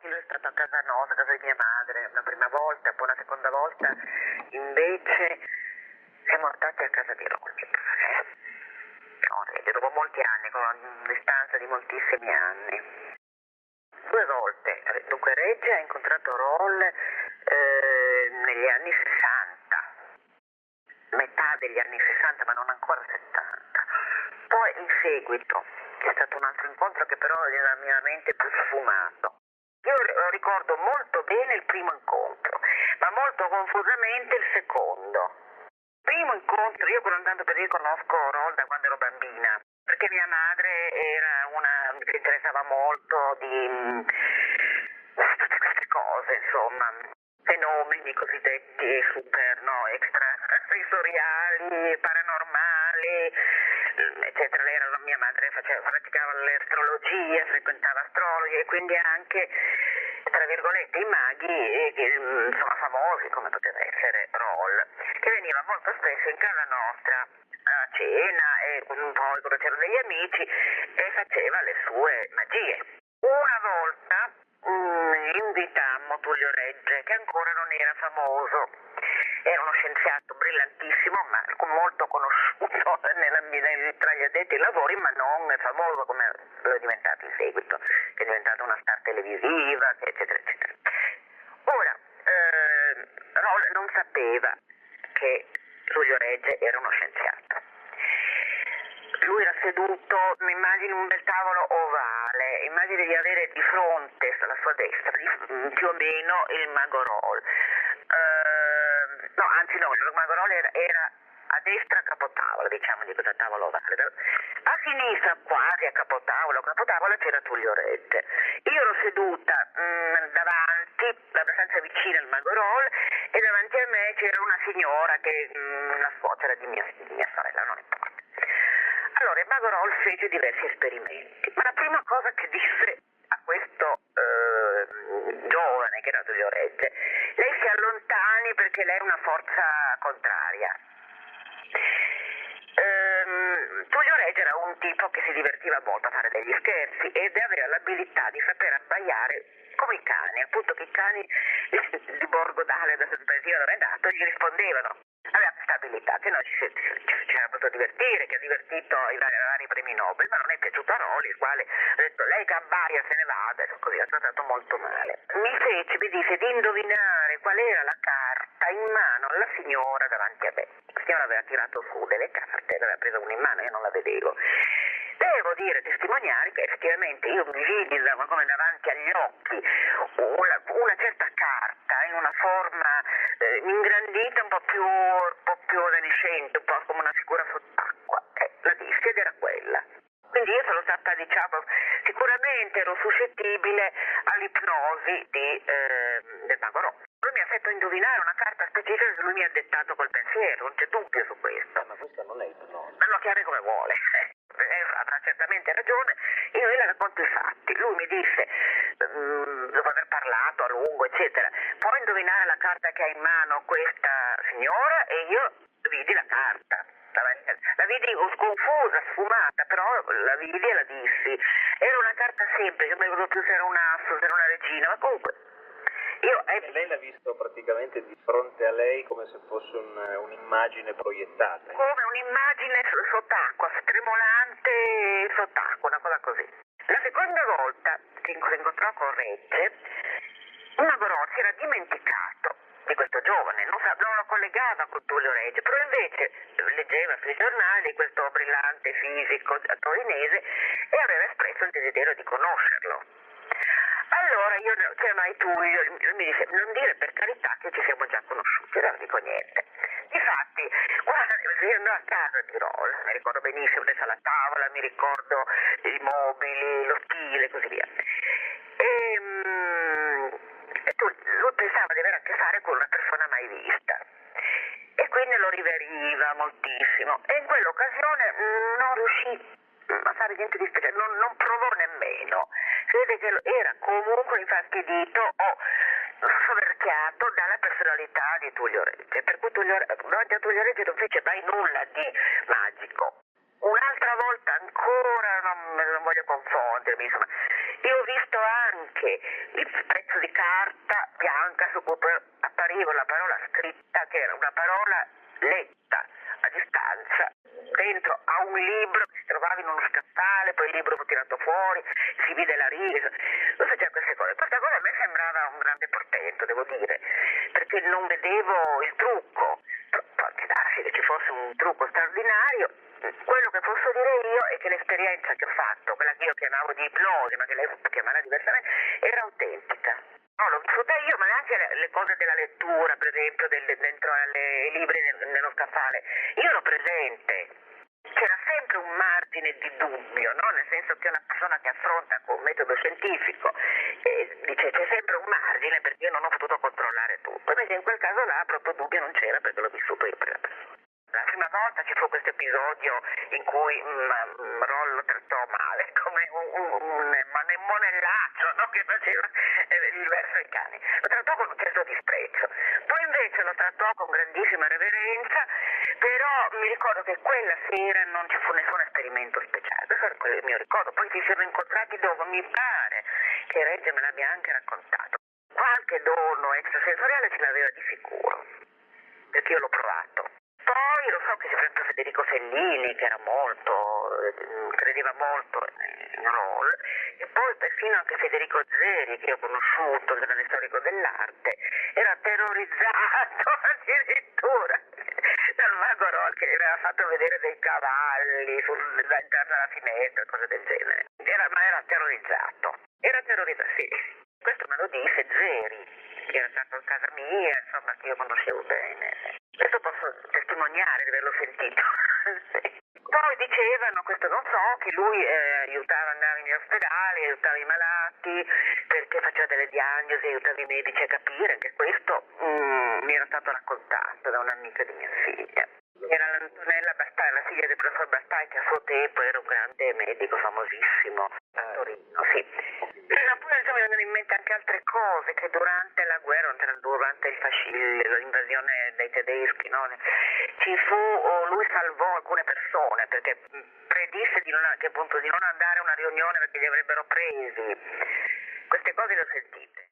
lui è stato a casa nostra, a casa di mia madre, una prima volta, poi una seconda volta invece siamo stati a casa di Rolli. Dopo molti anni, con una distanza di moltissimi anni. 2 volte, dunque Regge ha incontrato Roll negli anni 60, metà degli anni 60 ma non ancora 70. Poi in seguito c'è stato un altro incontro che però nella mia mente è più sfumato. Io ricordo molto bene il primo incontro, ma molto confusamente il secondo. Primo incontro, io andando per dire conosco Roll da quando ero bambina, perché mia madre era una che si interessava molto di tutte queste cose, insomma, fenomeni cosiddetti super, no, extrasensoriali, paranormali, eccetera. Mia madre praticava l'astrologia, frequentava astrologi e quindi anche, tra virgolette, i maghi, insomma, famosi come poteva essere Roll, che veniva molto spesso in casa nostra a cena e poi quando c'erano degli amici e faceva le sue magie. Una volta invitammo Tullio Regge, che ancora non era famoso, era uno scienziato brillantissimo ma molto conosciuto tra gli addetti ai lavori, ma non famoso come lo è diventato in seguito, che è diventata una star televisiva, eccetera eccetera. Ora Roll non sapeva che Tullio Regge era uno scienziato. Lui era seduto, mi immagino un bel tavolo ovale, immagini di avere di fronte alla sua destra più o meno il mago Roll. No, anzi no, il mago Roll era a destra a capotavola, diciamo di questo tavolo ovale. A sinistra, quasi a capotavola c'era Tullio Regge. Io ero seduta davanti, abbastanza vicina al mago Roll, e davanti a me c'era una signora che una suocera di mia sorella, non importa. Allora il mago Roll fece diversi esperimenti, ma la prima cosa che disse a questo giovane che era Tullio Regge: lei si allontani perché lei è una forza contraria. Tullio Regge era un tipo che si divertiva molto a fare degli scherzi ed aveva l'abilità di saper abbaiare come i cani, appunto che i cani di Borgo d'Ale, da paesino dove è andato, gli rispondevano. Aveva questa abilità che noi ci era potuto divertire, che ha divertito i vari premi Nobel, ma non è piaciuto a Roll, il quale ha detto: lei che abbaia se ne vada, e così ha trattato molto male. Mi disse di indovinare qual era la carta in mano alla signora davanti a me. La signora aveva tirato su delle carte, aveva preso una in mano, io non la vedevo. Devo dire, testimoniare che effettivamente io mi vidi come davanti agli occhi una certa carta in una forma ingrandita, un po' più evanescente, un po' come una figura sott'acqua. La dissi ed era quella. Quindi io sono stata, diciamo, sicuramente ero suscettibile all'ipnosi del mago Roll. Lui mi ha fatto indovinare una carta specifica che lui mi ha dettato col pensiero, non c'è dubbio su questo. Ma questa non è ipnosi. Ma lo chiami come vuole. Avrà certamente ragione, io le racconto i fatti. Lui mi disse, dopo aver parlato a lungo, eccetera, puoi indovinare la carta che ha in mano questa signora? E io vidi la carta. La vidi confusa, sfumata, però la vidi e la dissi. Era una carta semplice, non mi ricordo più se era un asso, se era una regina, ma comunque lei l'ha visto praticamente di fronte a lei come se fosse un'immagine proiettata. Come un'immagine sott'acqua, tremolante sott'acqua, una cosa così. La seconda volta che incontrò con Regge, il mago Roll si era dimenticato di questo giovane, non lo collegava con Tullio Regge, però invece leggeva sui giornali questo brillante fisico torinese e aveva espresso il desiderio di conoscerlo. Allora io chiamai Tullio, mi dice: non dire per carità che ci siamo già conosciuti, non dico niente. Difatti, guarda, io andò a casa di Roll, mi ricordo benissimo, adesso alla tavola, mi ricordo i mobili, lo stile e così via. E lui pensava di avere a che fare con una persona mai vista. E quindi lo riveriva moltissimo. E in quell'occasione non riuscì a fare niente di speciale, non provò nemmeno. Si vede che era comunque infastidito o soverchiato dalla personalità di Tullio Regge, per cui Tullio Regge non fece mai nulla di magico. Un'altra volta ancora, non voglio confondermi, insomma, Io ho visto anche il pezzo di carta bianca su cui appariva la parola scritta, che era una parola letta a distanza, dentro a un libro che si trovava in uno scaffale, poi il libro fu tirato fuori, si vide la riga, non faceva queste cose. Questa cosa a me sembrava un grande portento, devo dire, perché non vedevo il trucco. Può anche darsi che ci fosse un trucco straordinario. Quello che posso dire io è che l'esperienza che ho fatto, quella che io chiamavo di ipnosi, ma che lei chiamerà diversamente, era autentica. No, l'ho vissuta io, ma neanche le cose della lettura, per esempio, dentro ai libri nello scaffale. Io ero presente. C'era sempre un margine di dubbio, no? Nel senso che una persona che affronta con un metodo scientifico dice c'è sempre un margine perché io non ho potuto controllare tutto. Invece in quel caso là proprio dubbio non c'era perché l'ho vissuto io per la persona. La prima volta ci fu questo episodio in cui Rollo trattò male, come un monellaccio, no? Che faceva il verso ai cani. Lo trattò con un certo disprezzo. Poi invece lo trattò con grandissima reverenza, però mi ricordo che quella sera non ci fu nessun esperimento speciale. Questo è quello il mio ricordo. Poi ci siamo incontrati dopo, mi pare che Regge me l'abbia anche raccontato. Qualche dono extrasensoriale ce l'aveva di sicuro, perché io l'ho provato. Poi lo so che per esempio Federico Fellini, che era credeva molto in Roll, e poi perfino anche Federico Zeri, che ho conosciuto, il grande storico dell'arte, era terrorizzato addirittura dal mago Roll, che aveva fatto vedere dei cavalli all'interno della finestra, cose del genere. Ma era terrorizzato. Era terrorizzato, sì. Questo me lo disse Zeri, che era stato a casa mia, insomma, che io conoscevo bene. Questo posso testimoniare di averlo sentito. Sì. Poi dicevano, questo non so, che lui aiutava ad andare negli ospedali, aiutava i malati, perché faceva delle diagnosi, aiutava i medici a capire. Anche questo mi era stato raccontato da un'amica di mia figlia. Era l'Antonella Bastai, la figlia del professor Bastai, che a suo tempo era un grande medico famosissimo a Torino, sì. Ma poi insomma mi vengono in mente anche altre cose, che durante la guerra, durante il fascismo, l'invasione dei tedeschi, no? Lui salvò alcune persone perché predisse che appunto di non andare a una riunione perché li avrebbero presi. Queste cose le ho sentite.